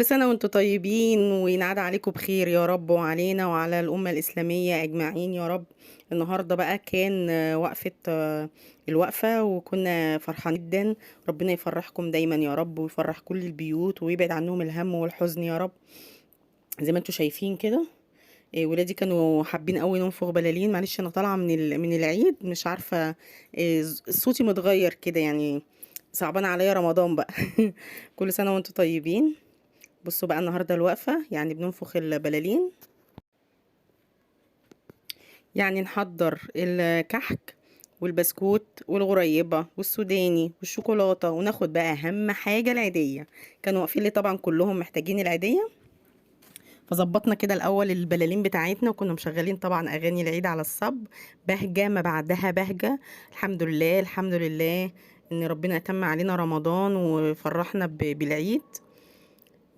كل سنة وانتم طيبين وينعاد عليكم بخير يا رب، وعلينا وعلى الأمة الإسلامية أجمعين يا رب. النهاردة بقى كان وقفة الوقفة، وكنا فرحانين جدا. ربنا يفرحكم دايما يا رب، ويفرح كل البيوت، ويبعد عنهم الهم والحزن يا رب. زي ما انتم شايفين كده، ولادي كانوا حابين قوي ننفخ بلالين. معلش انا طالعه من العيد، مش عارفه، صوتي متغير كده يعني. صعبان عليا رمضان بقى. كل سنه وانتم طيبين. بصوا بقى النهارده الوقفه يعني بننفخ البلالين. يعني نحضر الكحك والبسكوت والغريبه والسوداني والشوكولاته، وناخد بقى اهم حاجه العيديه. كانوا واقفين لي طبعا كلهم محتاجين العيديه، فظبطنا كده الاول البلالين بتاعتنا، وكنا مشغلين طبعا اغاني العيد على الصب. بهجه ما بعدها بهجه. الحمد لله الحمد لله ان ربنا اتم علينا رمضان وفرحنا بالعيد.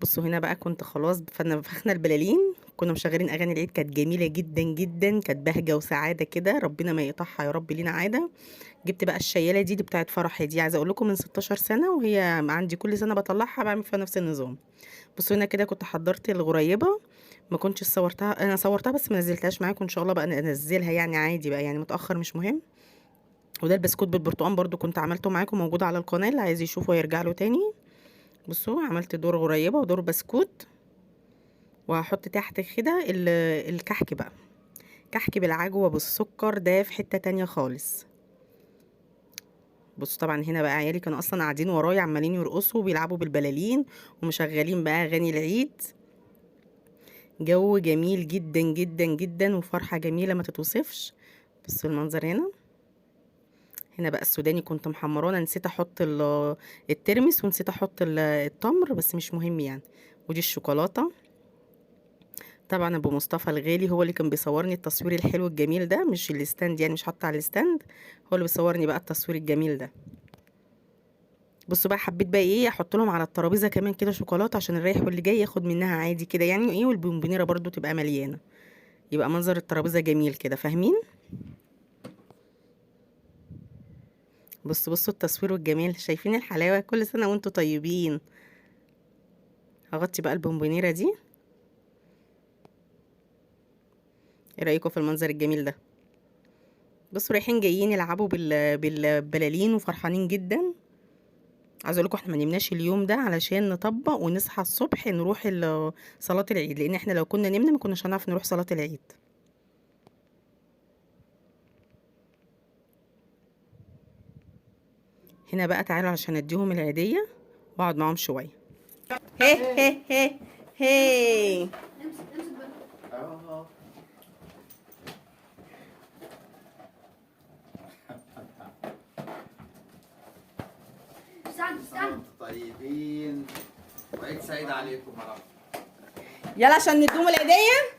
بصوا هنا بقى كنت خلاص فخنا البلالين، كنا مشغلين اغاني العيد، كانت جميله جدا جدا، كانت بهجه وسعاده كده، ربنا ما يقطعها يا رب لينا عاده. جبت بقى الشياله دي بتاعت فرحي، دي عايزه اقول لكم من 16 سنه، وهي عندي كل سنه بطلعها بعمل فيها نفس النظام. بصوا هنا كده كنت حضرت الغريبه، ما كنتش صورتها، انا صورتها بس ما نزلتهاش معاكم، ان شاء الله بقى انزلها يعني عادي بقى، يعني متاخر مش مهم. وده البسكوت بالبرتقال برضو كنت عملته معاكم، موجود على القناه، اللي عايز يشوفه يرجع له تاني. بصوا عملت دور غريبه ودور بسكوت، وهحط تحت كده الكحك بقى. كحك بالعجوه بالسكر، ده في حته تانية خالص. بصوا طبعا هنا بقى عيالي كانوا اصلا قاعدين ورايا عمالين يرقصوا وبيلعبوا بالبلالين، ومشغلين بقى اغاني العيد. جو جميل جدا جدا جدا، وفرحة جميلة ما تتوصفش. بصوا المنظر هنا. هنا بقى السوداني كنت محمراه، انا نسيت احط الترمس، ونسيت احط التمر، بس مش مهم يعني. ودي الشوكولاتة. طبعا ابو مصطفى الغالي هو اللي كان بيصورني التصوير الحلو الجميل ده، مش الستاند يعني، مش حاطه على الستاند، هو اللي بيصورني بقى التصوير الجميل ده. بصوا بقى حبيت بقى ايه احط لهم على الترابيزه كمان كده شوكولاته، عشان الرايح واللي جاي ياخد منها عادي كده يعني، ايه، والبونبونيره برضو تبقى مليانه، يبقى منظر الترابيزه جميل كده، فاهمين؟ بصوا التصوير والجمال، شايفين الحلاوه؟ كل سنه وانتم طيبين. هغطي بقى البونبونيره دي. ايه رايكم في المنظر الجميل ده؟ بصوا رايحين جايين يلعبوا بالبلالين وفرحانين جدا. عايزه اقول لكم احنا ما نمناش اليوم ده علشان نطبق ونصحى الصبح نروح صلاه العيد، لان احنا لو كنا نمنا ما كناش هنعرف نروح صلاه العيد. هنا بقى تعالوا عشان اديهم العيديه واقعد معاهم شويه. هي هي هي هي. استنى طيبين، وعيد سعيد عليكم يا رب. يلا عشان ندوم العيديه.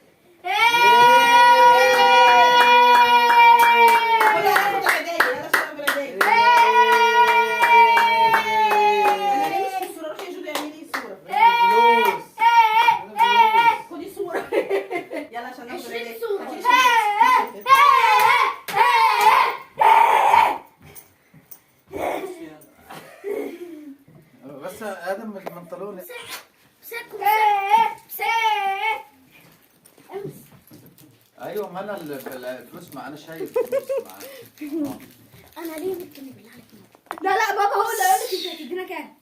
بس ادم البنطلون. ايوه، ما انا الفلوس، ما انا شايف فلوس معاك. انا ليه بتكلم بالله عليك؟ لا بابا هو اللي قال لك انت هتدينا كام.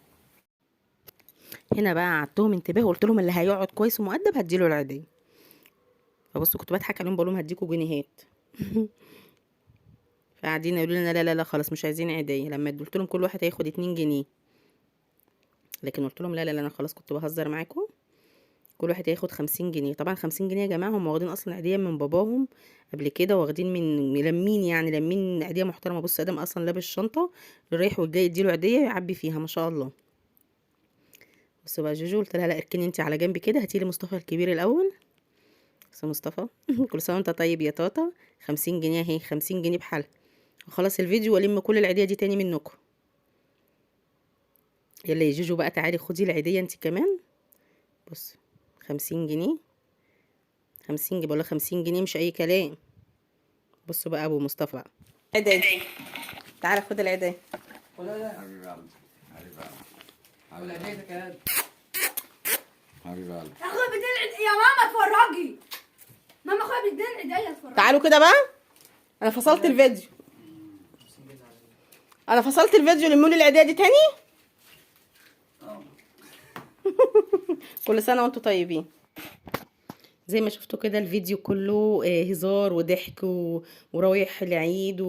هنا بقى قعدتهم انتباه، وقلت لهم اللي هيقعد كويس ومؤدب هديله العيديه. فبصوا كنت بضحك عليهم بقول لهم هديكوا جنيهات. فقاعدين يقولوا لنا لا لا لا خلاص مش عايزين عيديه، لما قلت لهم كل واحد هياخد 2 جنيه، لكن قلت لهم لا لا لا انا خلاص كنت بهزر معاكم، كل واحد هياخد 50 جنيه. طبعا 50 جنيه يا جماعه، هم واخدين اصلا عيديه من باباهم قبل كده، واخدين من لمين يعني، لمين عيديه محترمه. بص ادم اصلا لابس شنطه، اللي رايح والجاي يديله عيديه يعبي فيها ما شاء الله. بصوا بقى جوجو، قلت لها لا اركني انت على جنب كده، هاتيلي مصطفى الكبير الاول. بس مصطفى كل سنه وانت طيب يا طاطا. 50 جنيه اهي، 50 جنيه بحالها. وخلاص الفيديو والم كل العيديه دي تاني منكم. يلا يا جوجو بقى تعالي خدي العيديه انت كمان. بص 50 جنيه، 50 جنيه، بقول 50 جنيه مش اي كلام. بصوا بقى ابو مصطفى بقى عيديه، تعالى خد العيديه. حبيبي قلبي، حبيبي قلبي. حبيب قلبي. اخويا بتدعي يا ماما اتفرجي. ماما اخويا بتدعي ايديا اتفرجي. تعالوا كده بقى، انا فصلت الفيديو. انا فصلت الفيديو، لموا لي العيديه دي تاني. كل سنه وانتم طيبين. زي ما شفتوا كده الفيديو كله هزار وضحك ورايح العيد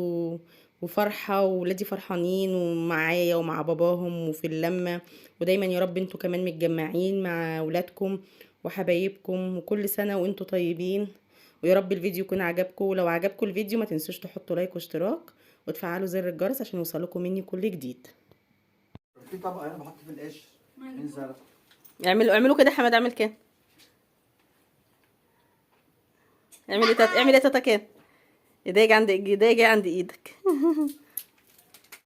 وفرحة، وولادي فرحانين ومعايا ومع باباهم وفي اللمة. ودايما يا رب انتوا كمان متجمعين مع ولادكم وحبايبكم، وكل سنة وانتوا طيبين. ويا رب الفيديو يكون عجبكم، ولو عجبكم الفيديو ما تنسوش تحطوا لايك واشتراك وتفعلوا زر الجرس عشان يوصلكم مني كل جديد. في طبق انا بحط في القش. مين زرع؟ اعملوا كده يا حماد، اعمل كده. اعمل ايه تاتا كده. ايديا عند ايدك.